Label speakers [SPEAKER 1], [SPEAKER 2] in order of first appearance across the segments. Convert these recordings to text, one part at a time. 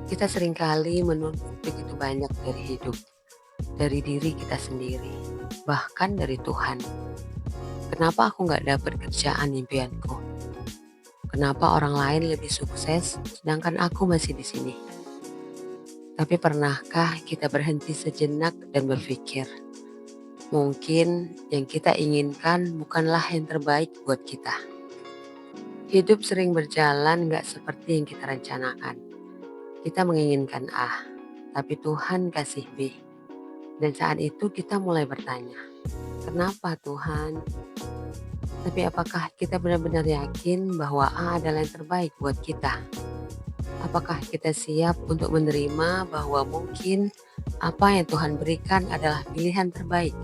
[SPEAKER 1] Kita seringkali menuntut begitu banyak dari hidup, dari diri kita sendiri, bahkan dari Tuhan. Kenapa aku nggak dapat kerjaan impianku? Kenapa orang lain lebih sukses, sedangkan aku masih di sini? Tapi pernahkah kita berhenti sejenak dan berpikir, mungkin yang kita inginkan bukanlah yang terbaik buat kita. Hidup sering berjalan nggak seperti yang kita rencanakan. Kita menginginkan A, tapi Tuhan kasih B. Dan saat itu kita mulai bertanya, kenapa Tuhan? Tapi apakah kita benar-benar yakin bahwa A adalah yang terbaik buat kita? Apakah kita siap untuk menerima bahwa mungkin apa yang Tuhan berikan adalah pilihan terbaik?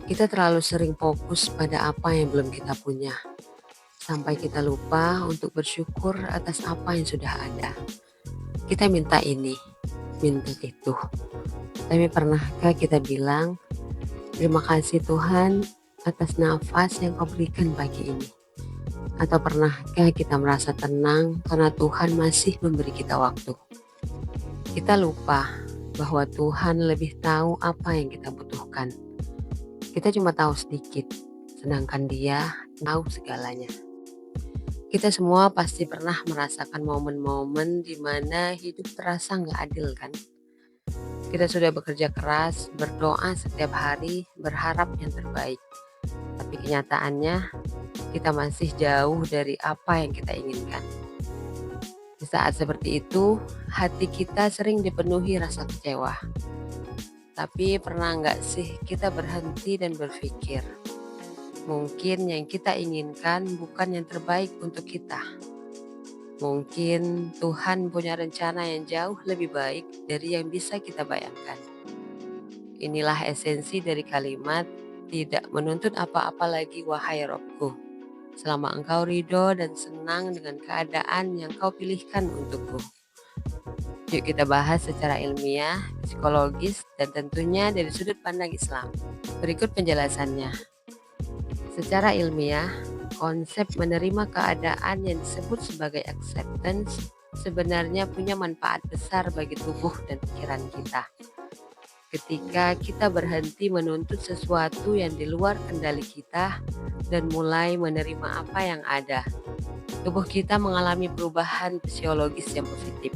[SPEAKER 1] Kita terlalu sering fokus pada apa yang belum kita punya, sampai kita lupa untuk bersyukur atas apa yang sudah ada. Kita minta ini, minta itu. Tapi pernahkah kita bilang, terima kasih Tuhan atas nafas yang kau berikan pagi ini? Atau pernahkah kita merasa tenang karena Tuhan masih memberi kita waktu? Kita lupa bahwa Tuhan lebih tahu apa yang kita butuhkan. Kita cuma tahu sedikit, sedangkan Dia tahu segalanya. Kita semua pasti pernah merasakan momen-momen di mana hidup terasa nggak adil kan? Kita sudah bekerja keras, berdoa setiap hari, berharap yang terbaik. Tapi kenyataannya kita masih jauh dari apa yang kita inginkan. Di saat seperti itu, hati kita sering dipenuhi rasa kecewa. Tapi pernah nggak sih kita berhenti dan berpikir, mungkin yang kita inginkan bukan yang terbaik untuk kita. Mungkin Tuhan punya rencana yang jauh lebih baik dari yang bisa kita bayangkan. Inilah esensi dari kalimat, tidak menuntut apa-apa lagi wahai Robku, selama engkau ridho dan senang dengan keadaan yang kau pilihkan untukku. Yuk kita bahas secara ilmiah, psikologis, dan tentunya dari sudut pandang Islam. Berikut penjelasannya. Secara ilmiah, konsep menerima keadaan yang disebut sebagai acceptance sebenarnya punya manfaat besar bagi tubuh dan pikiran kita. Ketika kita berhenti menuntut sesuatu yang di luar kendali kita dan mulai menerima apa yang ada, tubuh kita mengalami perubahan fisiologis yang positif.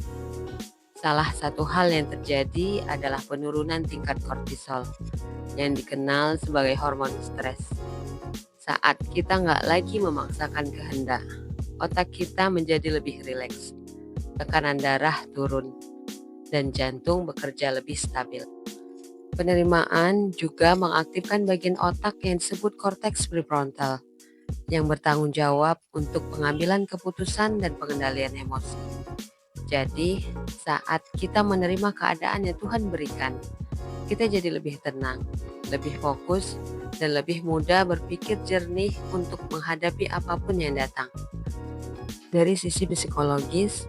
[SPEAKER 1] Salah satu hal yang terjadi adalah penurunan tingkat kortisol yang dikenal sebagai hormon stres. Saat kita nggak lagi memaksakan kehendak, otak kita menjadi lebih rileks, tekanan darah turun, dan jantung bekerja lebih stabil. Penerimaan juga mengaktifkan bagian otak yang disebut korteks prefrontal, yang bertanggung jawab untuk pengambilan keputusan dan pengendalian emosi. Jadi, saat kita menerima keadaan yang Tuhan berikan, kita jadi lebih tenang, lebih fokus, dan lebih mudah berpikir jernih untuk menghadapi apapun yang datang. Dari sisi psikologis,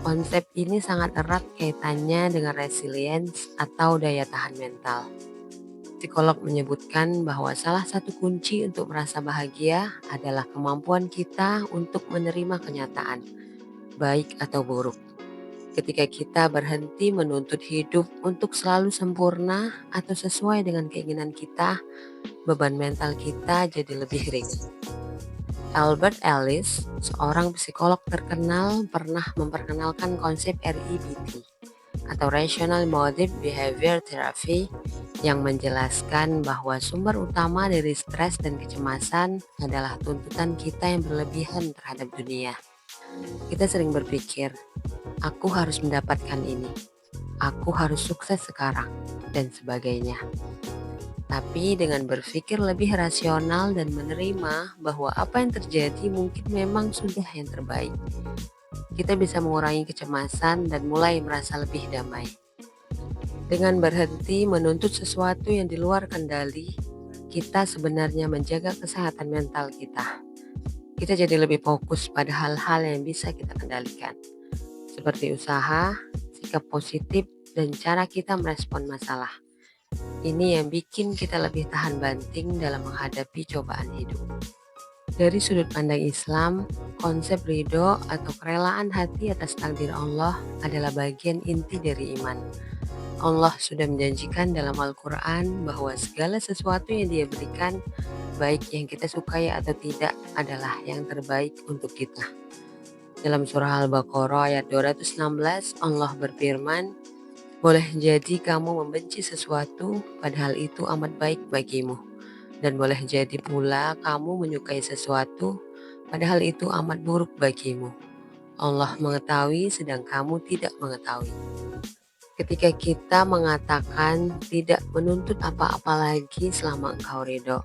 [SPEAKER 1] konsep ini sangat erat kaitannya dengan resilience atau daya tahan mental. Psikolog menyebutkan bahwa salah satu kunci untuk merasa bahagia adalah kemampuan kita untuk menerima kenyataan, baik atau buruk. Ketika kita berhenti menuntut hidup untuk selalu sempurna atau sesuai dengan keinginan kita, beban mental kita jadi lebih ringan. Albert Ellis, seorang psikolog terkenal, pernah memperkenalkan konsep REBT atau Rational Motive Behavior Therapy yang menjelaskan bahwa sumber utama dari stres dan kecemasan adalah tuntutan kita yang berlebihan terhadap dunia. Kita sering berpikir, aku harus mendapatkan ini, aku harus sukses sekarang, dan sebagainya. Tapi dengan berpikir lebih rasional dan menerima bahwa apa yang terjadi mungkin memang sudah yang terbaik, kita bisa mengurangi kecemasan dan mulai merasa lebih damai. Dengan berhenti menuntut sesuatu yang di luar kendali, kita sebenarnya menjaga kesehatan mental kita. Kita jadi lebih fokus pada hal-hal yang bisa kita kendalikan, seperti usaha, sikap positif, dan cara kita merespon masalah. Ini yang bikin kita lebih tahan banting dalam menghadapi cobaan hidup. Dari sudut pandang Islam, konsep ridho atau kerelaan hati atas takdir Allah adalah bagian inti dari iman. Allah sudah menjanjikan dalam Al-Quran bahwa segala sesuatu yang Dia berikan, baik yang kita sukai atau tidak, adalah yang terbaik untuk kita. Dalam surah Al-Baqarah ayat 216, Allah berfirman, "Boleh jadi kamu membenci sesuatu, padahal itu amat baik bagimu. Dan boleh jadi pula kamu menyukai sesuatu, padahal itu amat buruk bagimu. Allah mengetahui sedang kamu tidak mengetahui." Ketika kita mengatakan tidak menuntut apa-apa lagi selama engkau ridho,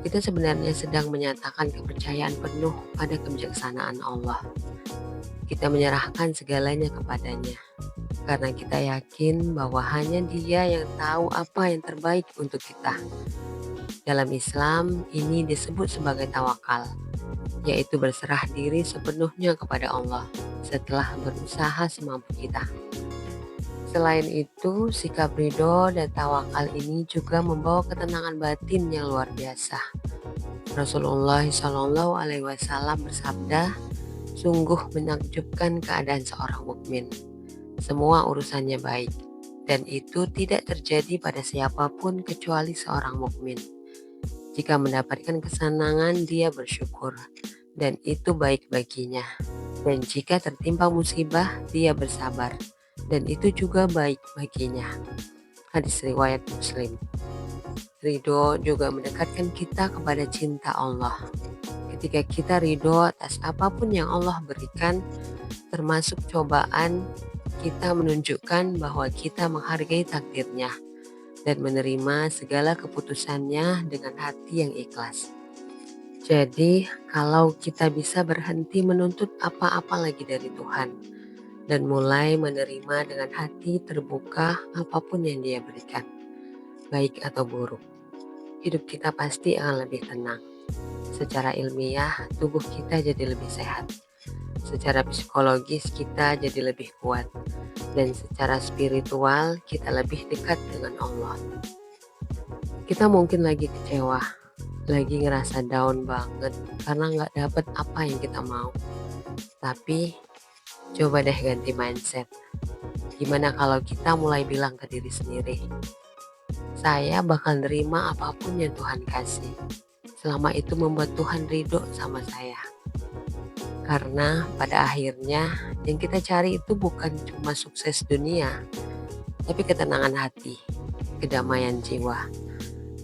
[SPEAKER 1] kita sebenarnya sedang menyatakan kepercayaan penuh pada kebijaksanaan Allah. Kita menyerahkan segalanya kepadanya, karena kita yakin bahwa hanya Dia yang tahu apa yang terbaik untuk kita. Dalam Islam, ini disebut sebagai tawakal, yaitu berserah diri sepenuhnya kepada Allah setelah berusaha semampu kita. Selain itu, sikap ridho dan tawakal ini juga membawa ketenangan batin yang luar biasa. Rasulullah Shallallahu Alaihi Wasallam bersabda, "Sungguh menakjubkan keadaan seorang mukmin. Semua urusannya baik, dan itu tidak terjadi pada siapapun kecuali seorang mukmin. Jika mendapatkan kesenangan, dia bersyukur, dan itu baik baginya. Dan jika tertimpa musibah, dia bersabar, dan itu juga baik baginya." Hadis riwayat Muslim. Ridho juga mendekatkan kita kepada cinta Allah. Ketika kita ridho atas apapun yang Allah berikan, termasuk cobaan, kita menunjukkan bahwa kita menghargai takdirnya dan menerima segala keputusannya dengan hati yang ikhlas. Jadi, kalau kita bisa berhenti menuntut apa-apa lagi dari Tuhan dan mulai menerima dengan hati terbuka apapun yang Dia berikan, baik atau buruk, hidup kita pasti akan lebih tenang. Secara ilmiah, tubuh kita jadi lebih sehat. Secara psikologis, kita jadi lebih kuat. Dan secara spiritual, kita lebih dekat dengan Allah. Kita mungkin lagi kecewa, lagi ngerasa down banget karena nggak dapet apa yang kita mau. Tapi, coba deh ganti mindset. Gimana kalau kita mulai bilang ke diri sendiri, "Saya bakal nerima apapun yang Tuhan kasih, selama itu membuat Tuhan ridho sama saya." Karena pada akhirnya yang kita cari itu bukan cuma sukses dunia, tapi ketenangan hati, kedamaian jiwa.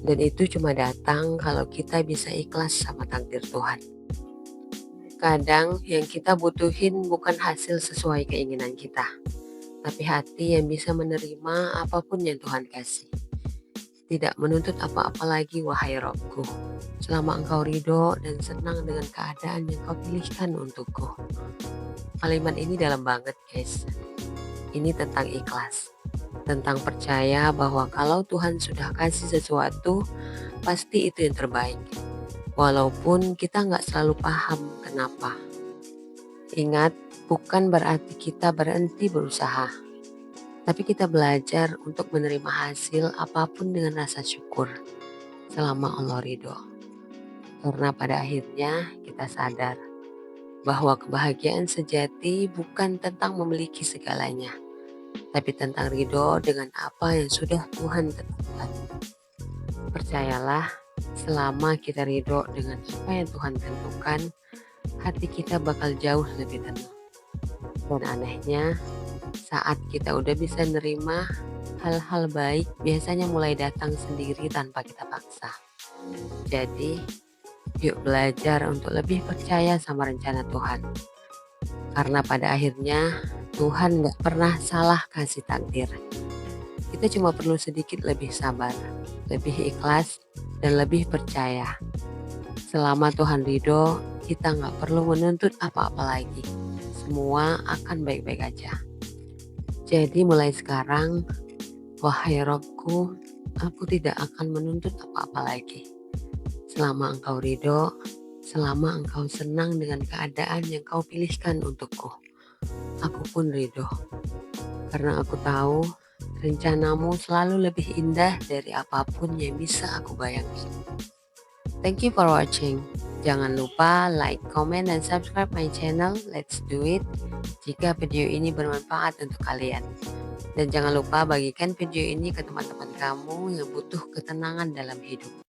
[SPEAKER 1] Dan itu cuma datang kalau kita bisa ikhlas sama takdir Tuhan. Kadang yang kita butuhin bukan hasil sesuai keinginan kita, tapi hati yang bisa menerima apapun yang Tuhan kasih. Tidak menuntut apa-apa lagi, wahai Robku, selama engkau ridho dan senang dengan keadaan yang kau pilihkan untukku. Kalimat ini dalam banget, guys. Ini tentang ikhlas, tentang percaya bahwa kalau Tuhan sudah kasih sesuatu, pasti itu yang terbaik. Walaupun kita nggak selalu paham kenapa. Ingat, bukan berarti kita berhenti berusaha, tapi kita belajar untuk menerima hasil apapun dengan rasa syukur selama Allah ridho. Karena pada akhirnya kita sadar bahwa kebahagiaan sejati bukan tentang memiliki segalanya, tapi tentang ridho dengan apa yang sudah Tuhan tentukan. Percayalah, selama kita ridho dengan apa yang Tuhan tentukan, hati kita bakal jauh lebih tenang. Dan anehnya, saat kita udah bisa nerima, hal-hal baik biasanya mulai datang sendiri tanpa kita paksa. Jadi, yuk belajar untuk lebih percaya sama rencana Tuhan. Karena pada akhirnya, Tuhan gak pernah salah kasih takdir. Kita cuma perlu sedikit lebih sabar, lebih ikhlas, dan lebih percaya. Selama Tuhan ridho, kita gak perlu menuntut apa-apa lagi. Semua akan baik-baik aja. Jadi mulai sekarang, wahai Robku, aku tidak akan menuntut apa-apa lagi. Selama engkau ridho, selama engkau senang dengan keadaan yang kau pilihkan untukku, aku pun ridho. Karena aku tahu rencanamu selalu lebih indah dari apapun yang bisa aku bayangkan. Thank you for watching. Jangan lupa like, comment, dan subscribe my channel. Let's do it jika video ini bermanfaat untuk kalian. Dan jangan lupa bagikan video ini ke teman-teman kamu yang butuh ketenangan dalam hidup.